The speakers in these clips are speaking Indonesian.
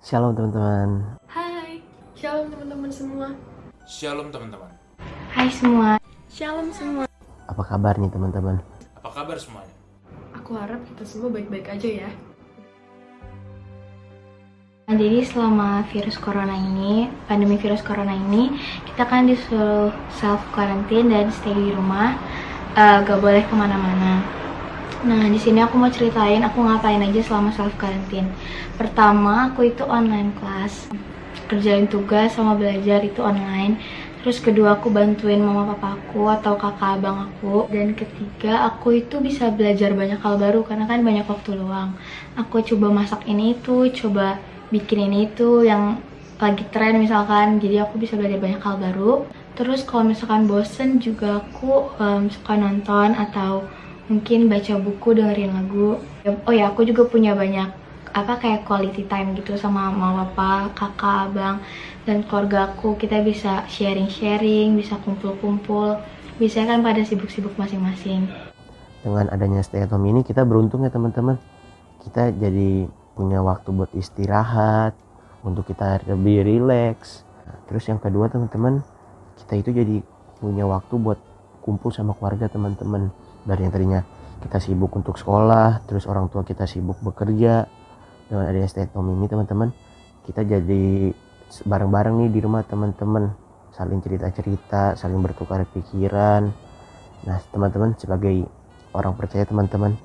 Shalom teman-teman. Hai, shalom teman-teman semua. Shalom teman-teman. Hai semua. Shalom semua. Apa kabar nih teman-teman? Apa kabar semuanya? Aku harap kita semua baik-baik aja ya. Nah, jadi selama pandemi virus corona ini, kita kan disuruh self quarantine dan stay di rumah, gak boleh kemana-mana. Nah, di sini aku mau ceritain aku ngapain aja selama self quarantine. Pertama, aku itu online class, kerjain tugas sama belajar itu online. Terus kedua, aku bantuin mama papaku atau kakak abang aku. Dan ketiga, aku itu bisa belajar banyak hal baru karena kan banyak waktu luang. Aku coba masak ini itu, coba bikin ini itu yang lagi tren misalkan. Jadi aku bisa belajar banyak hal baru. Terus kalau misalkan bosen juga aku suka nonton atau mungkin baca buku, dengerin lagu. Oh ya, aku juga punya banyak kayak quality time gitu sama mama, papa, kakak, abang, dan keluarga aku. Kita bisa sharing-sharing, bisa kumpul-kumpul. Biasanya kan pada sibuk-sibuk masing-masing. Dengan adanya stay at home ini kita beruntung ya teman-teman. Kita jadi punya waktu buat istirahat, untuk kita lebih rileks. Terus yang kedua teman-teman, kita itu jadi punya waktu buat kumpul sama keluarga teman-teman. Dari yang tadinya kita sibuk untuk sekolah, terus orang tua kita sibuk bekerja. Dengan adanya stay at home ini teman-teman, kita jadi bareng-bareng nih di rumah teman-teman, saling cerita-cerita, saling bertukar pikiran. Nah teman-teman, sebagai orang percaya teman-teman,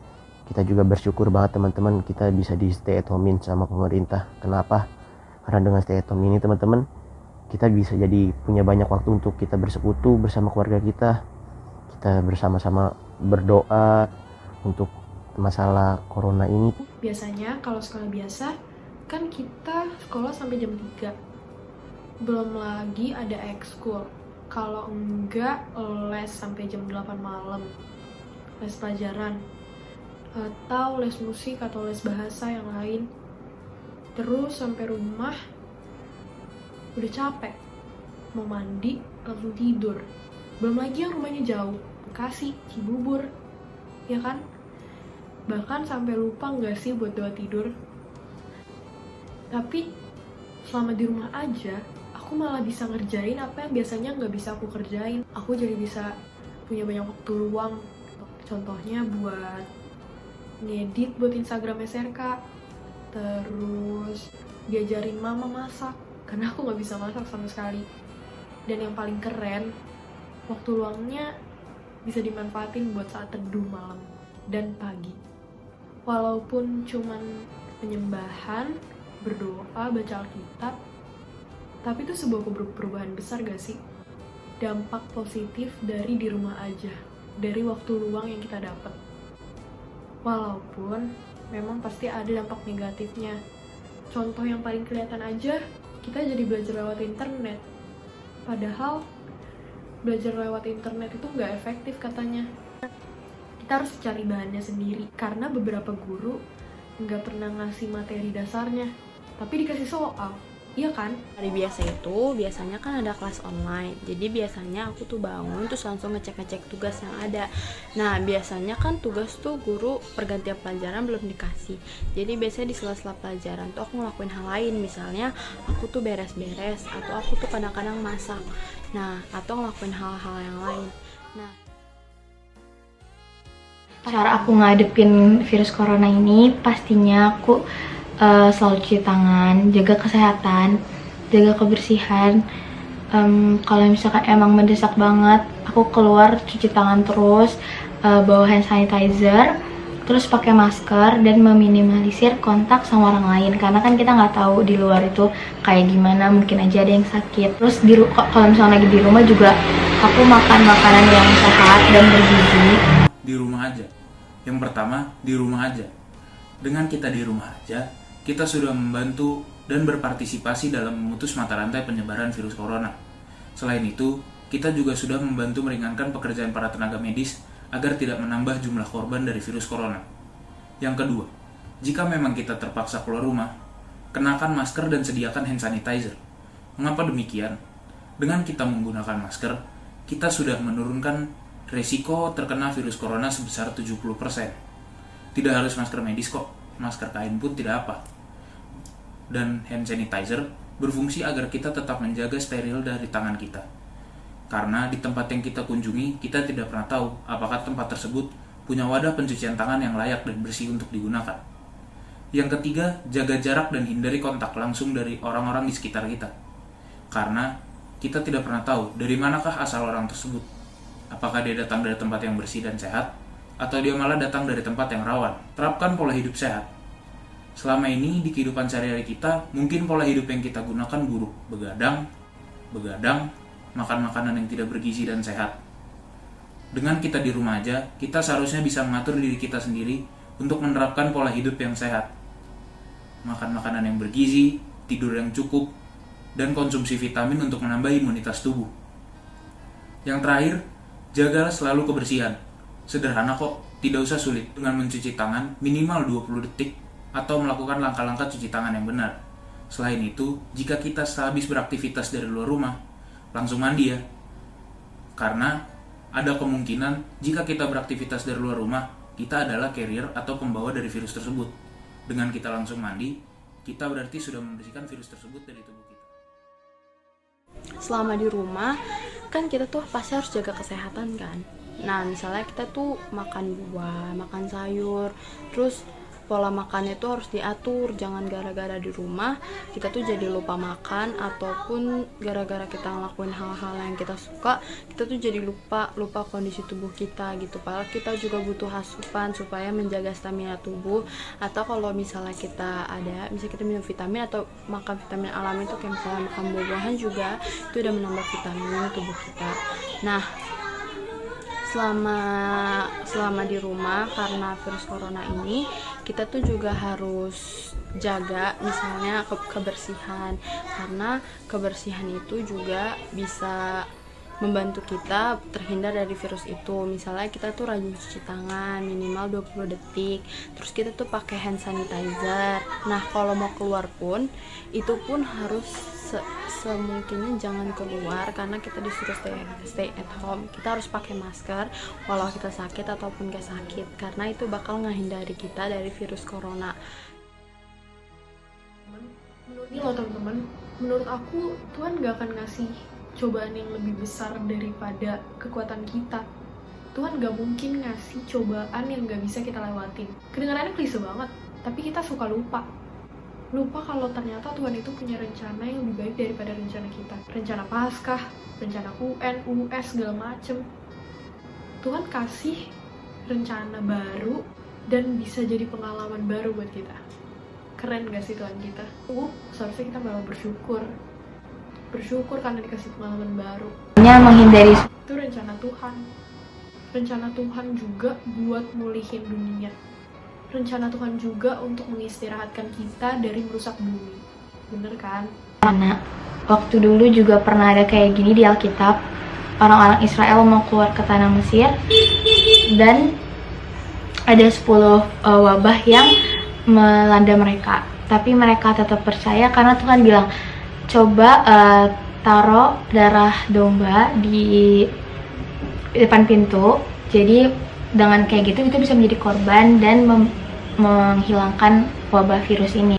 kita juga bersyukur banget teman-teman kita bisa di stay at home sama pemerintah. Kenapa? Karena dengan stay at home ini teman-teman, kita bisa jadi punya banyak waktu untuk kita bersekutu bersama keluarga kita. Kita bersama-sama berdoa untuk masalah corona ini. Biasanya kalau sekolah biasa kan kita sekolah sampai jam 3. Belum lagi ada ekskul. Kalau enggak les sampai jam 8 malam. Les pelajaran atau les musik atau les bahasa yang lain. Terus sampai rumah udah capek, mau mandi langsung tidur. Belum lagi yang rumahnya jauh, Bekasi, Cibubur, ya kan? Bahkan sampai lupa nggak sih buat doa tidur. Tapi selama di rumah aja, aku malah bisa ngerjain apa yang biasanya nggak bisa aku kerjain. Aku jadi bisa punya banyak waktu luang. Contohnya buat ngedit buat Instagram SRK, terus diajarin mama masak karena aku nggak bisa masak sama sekali. Dan yang paling keren, waktu luangnya bisa dimanfaatin buat saat teduh malam dan pagi. Walaupun cuman penyembahan, berdoa, baca Alkitab, tapi itu sebuah perubahan besar gak sih? Dampak positif dari di rumah aja, dari waktu luang yang kita dapat. Walaupun memang pasti ada dampak negatifnya. Contoh yang paling kelihatan aja, kita jadi belajar lewat internet. Padahal belajar lewat internet itu nggak efektif katanya. Kita harus cari bahannya sendiri, karena beberapa guru nggak pernah ngasih materi dasarnya, tapi dikasih soal. Iya kan? Hari biasa itu biasanya kan ada kelas online. Jadi biasanya aku tuh bangun terus langsung ngecek-ngecek tugas yang ada. Nah, biasanya kan tugas tuh guru pergantian pelajaran belum dikasih. Jadi biasanya di sela-sela pelajaran tuh aku ngelakuin hal lain. Misalnya aku tuh beres-beres atau aku tuh kadang-kadang masak. Nah, atau ngelakuin hal-hal yang lain. Nah, Cara aku ngadepin virus corona ini, pastinya aku selalu cuci tangan, jaga kesehatan, jaga kebersihan. Kalau misalkan emang mendesak banget, aku keluar cuci tangan terus, bawa hand sanitizer, terus pakai masker dan meminimalisir kontak sama orang lain. Karena kan kita nggak tahu di luar itu kayak gimana, mungkin aja ada yang sakit. Terus kalau misalnya lagi di rumah juga, aku makan makanan yang sehat dan bergizi. Di rumah aja. Yang pertama, di rumah aja. Dengan kita di rumah aja, kita sudah membantu dan berpartisipasi dalam memutus mata rantai penyebaran virus corona. Selain itu, kita juga sudah membantu meringankan pekerjaan para tenaga medis agar tidak menambah jumlah korban dari virus corona. Yang kedua, jika memang kita terpaksa keluar rumah, kenakan masker dan sediakan hand sanitizer. Mengapa demikian? Dengan kita menggunakan masker, kita sudah menurunkan resiko terkena virus corona sebesar 70%. Tidak harus masker medis kok, masker kain pun tidak apa. dan hand sanitizer berfungsi agar kita tetap menjaga steril dari tangan kita. Karena di tempat yang kita kunjungi, kita tidak pernah tahu apakah tempat tersebut punya wadah pencucian tangan yang layak dan bersih untuk digunakan. Yang ketiga, jaga jarak dan hindari kontak langsung dari orang-orang di sekitar kita. Karena kita tidak pernah tahu dari manakah asal orang tersebut. Apakah dia datang dari tempat yang bersih dan sehat, atau dia malah datang dari tempat yang rawan. Terapkan pola hidup sehat. Selama ini di kehidupan sehari-hari kita, mungkin pola hidup yang kita gunakan buruk, begadang, makan makanan yang tidak bergizi dan sehat. Dengan kita di rumah aja, kita seharusnya bisa mengatur diri kita sendiri untuk menerapkan pola hidup yang sehat. Makan makanan yang bergizi, tidur yang cukup, dan konsumsi vitamin untuk menambah imunitas tubuh. Yang terakhir, jagalah selalu kebersihan. Sederhana kok, tidak usah sulit dengan mencuci tangan minimal 20 detik atau melakukan langkah-langkah cuci tangan yang benar. Selain itu, jika kita sehabis beraktivitas dari luar rumah, langsung mandi ya. Karena ada kemungkinan jika kita beraktivitas dari luar rumah, kita adalah carrier atau pembawa dari virus tersebut. Dengan kita langsung mandi, kita berarti sudah membersihkan virus tersebut dari tubuh kita. Selama di rumah kan kita tuh pasti harus jaga kesehatan kan. Nah misalnya kita tuh makan buah, makan sayur, terus pola makannya tuh harus diatur. Jangan gara-gara di rumah kita tuh jadi lupa makan, ataupun gara-gara kita ngelakuin hal-hal yang kita suka, kita tuh jadi lupa kondisi tubuh kita gitu. Padahal kita juga butuh asupan supaya menjaga stamina tubuh. Atau kalau misalnya kita kita minum vitamin atau makan vitamin alami itu kayak misalnya makan buah-buahan juga, itu udah menambah vitamin tubuh kita. Nah selama di rumah karena virus corona ini, kita tuh juga harus jaga misalnya kebersihan, karena kebersihan itu juga bisa membantu kita terhindar dari virus itu. Misalnya kita tuh rajin cuci tangan minimal 20 detik, terus kita tuh pakai hand sanitizer. Nah kalau mau keluar pun itu pun harus semungkinnya jangan keluar, karena kita disuruh stay at home. Kita harus pakai masker walau kita sakit ataupun gak sakit, karena itu bakal ngehindari kita dari virus corona. Ini loh teman-teman, menurut aku Tuhan gak akan ngasih cobaan yang lebih besar daripada kekuatan kita. Tuhan gak mungkin ngasih cobaan yang gak bisa kita lewatin. Kedengarannya klise banget, tapi kita suka lupa kalau ternyata Tuhan itu punya rencana yang lebih baik daripada rencana kita. Rencana Paskah, rencana UN, US, segala macem. Tuhan kasih rencana baru dan bisa jadi pengalaman baru buat kita. Keren gak sih Tuhan kita? Seharusnya kita malah bersyukur karena dikasih pengalaman baru. Menghindari Itu rencana Tuhan. Rencana Tuhan juga buat mulihin dunia. Rencana Tuhan juga untuk mengistirahatkan kita dari merusak bumi. Bener kan? Karena waktu dulu juga pernah ada kayak gini di Alkitab. Orang-orang Israel mau keluar ke tanah Mesir dan ada 10 wabah yang melanda mereka. Tapi mereka tetap percaya karena Tuhan bilang, coba taruh darah domba di depan pintu. Jadi dengan kayak gitu itu bisa menjadi korban dan menghilangkan wabah virus ini.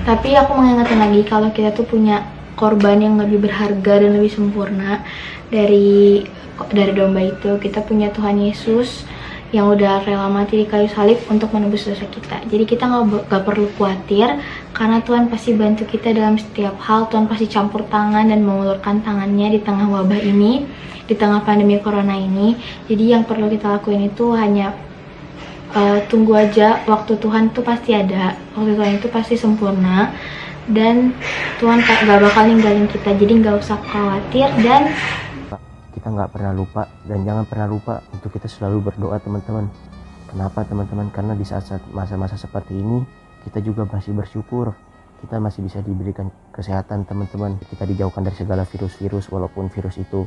Tapi aku mengingatkan lagi kalau kita tuh punya korban yang lebih berharga dan lebih sempurna dari domba itu. Kita punya Tuhan Yesus yang udah rela mati di kayu salib untuk menebus dosa kita. Jadi kita gak perlu khawatir, karena Tuhan pasti bantu kita dalam setiap hal. Tuhan pasti campur tangan dan mengulurkan tangannya di tengah wabah ini, di tengah pandemi corona ini. Jadi yang perlu kita lakuin itu hanya tunggu aja, waktu Tuhan tuh pasti ada, waktu Tuhan itu pasti sempurna, dan Tuhan gak bakal ninggalin kita. Jadi gak usah khawatir, dan kita nggak pernah lupa, dan jangan pernah lupa untuk kita selalu berdoa teman-teman. Kenapa teman-teman? Karena di saat masa-masa seperti ini kita juga masih bersyukur, kita masih bisa diberikan kesehatan teman-teman. Kita dijauhkan dari segala virus-virus, walaupun virus itu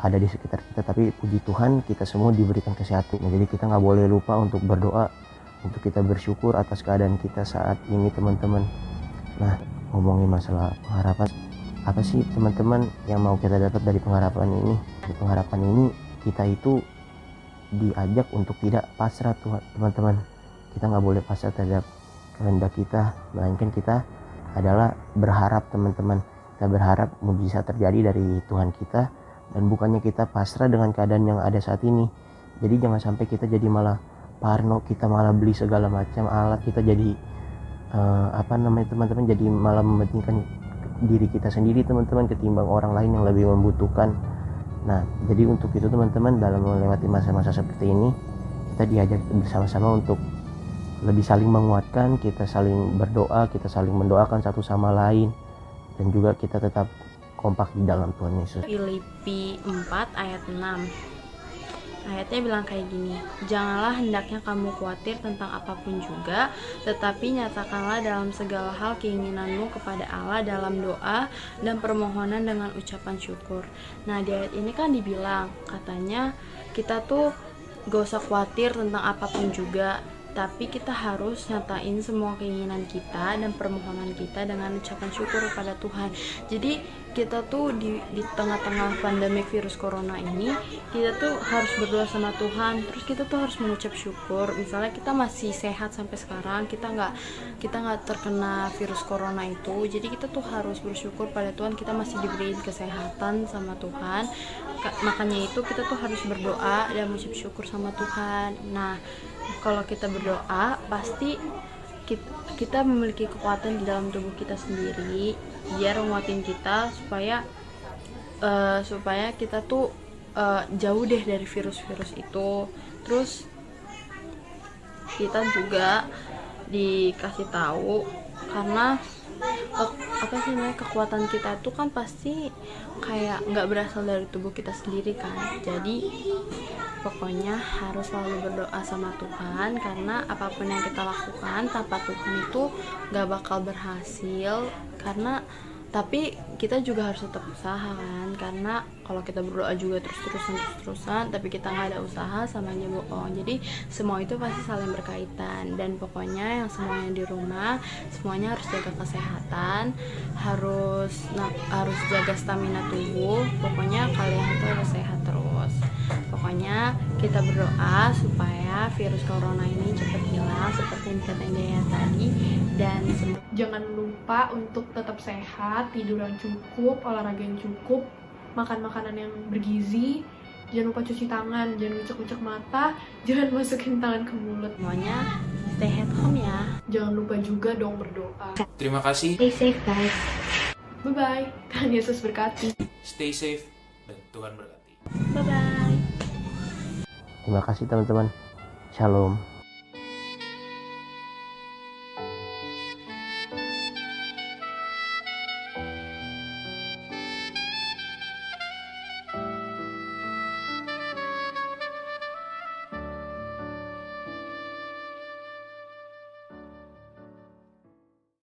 ada di sekitar kita, tapi puji Tuhan kita semua diberikan kesehatan. Jadi kita nggak boleh lupa untuk berdoa, untuk kita bersyukur atas keadaan kita saat ini teman-teman. Nah, ngomongin masalah pengharapan, apa sih teman-teman yang mau kita dapat dari pengharapan ini? Di pengharapan ini kita itu diajak untuk tidak pasrah teman-teman. Kita nggak boleh pasrah terhadap kehendak kita, melainkan kita adalah berharap teman-teman. Kita berharap mujizat terjadi dari Tuhan kita, dan bukannya kita pasrah dengan keadaan yang ada saat ini. Jadi jangan sampai kita jadi malah parno, kita malah beli segala macam alat, kita jadi teman-teman, jadi malah mementingkan diri kita sendiri teman-teman ketimbang orang lain yang lebih membutuhkan. Nah, jadi untuk itu teman-teman, dalam melewati masa-masa seperti ini, kita diajak bersama-sama untuk lebih saling menguatkan, kita saling berdoa, kita saling mendoakan satu sama lain, dan juga kita tetap kompak di dalam Tuhan Yesus. Filipi 4 ayat 6. Ayatnya bilang kayak gini, janganlah hendaknya kamu khawatir tentang apapun juga, tetapi nyatakanlah dalam segala hal keinginanmu kepada Allah dalam doa dan permohonan dengan ucapan syukur. Nah, di ayat ini kan dibilang, katanya kita tuh gak usah khawatir tentang apapun juga, tapi kita harus nyatain semua keinginan kita dan permohonan kita dengan ucapan syukur kepada Tuhan. Jadi kita tuh di tengah-tengah pandemi virus corona ini, kita tuh harus berdoa sama Tuhan, terus kita tuh harus mengucap syukur. Misalnya kita masih sehat sampai sekarang, kita nggak terkena virus corona itu, jadi kita tuh harus bersyukur pada Tuhan, kita masih diberiin kesehatan sama Tuhan. Makanya itu kita tuh harus berdoa dan mengucap syukur sama Tuhan. Nah, kalau kita berdoa, pasti kita memiliki kekuatan di dalam tubuh kita sendiri, biar menguatin kita supaya kita tuh jauh deh dari virus-virus itu. Terus kita juga dikasih tahu, karena kekuatan kita itu kan pasti kayak nggak berasal dari tubuh kita sendiri kan. Jadi pokoknya harus selalu berdoa sama Tuhan, karena apapun yang kita lakukan tanpa Tuhan itu gak bakal berhasil. Tapi kita juga harus tetap usaha kan, karena kalau kita berdoa juga terus-terusan tapi kita nggak ada usaha, sama aja bohong. Jadi semua itu pasti saling berkaitan, dan pokoknya yang semuanya di rumah semuanya harus jaga kesehatan, harus jaga stamina tubuh. Pokoknya kalian itu harus sehat terus. Pokoknya kita berdoa supaya virus corona ini cepat hilang seperti yang dikatain Dea tadi, dan Jangan lupa untuk tetap sehat, tidur yang cukup, olahraga yang cukup, makan makanan yang bergizi, jangan lupa cuci tangan, jangan ucek-ucek mata, jangan masukin tangan ke mulut. semuanya stay at home ya. Jangan lupa juga dong berdoa. Terima kasih. Stay safe guys. Bye-bye. Tuhan Yesus berkati. Stay safe dan Tuhan berkati. Bye bye. Terima kasih teman-teman. Shalom.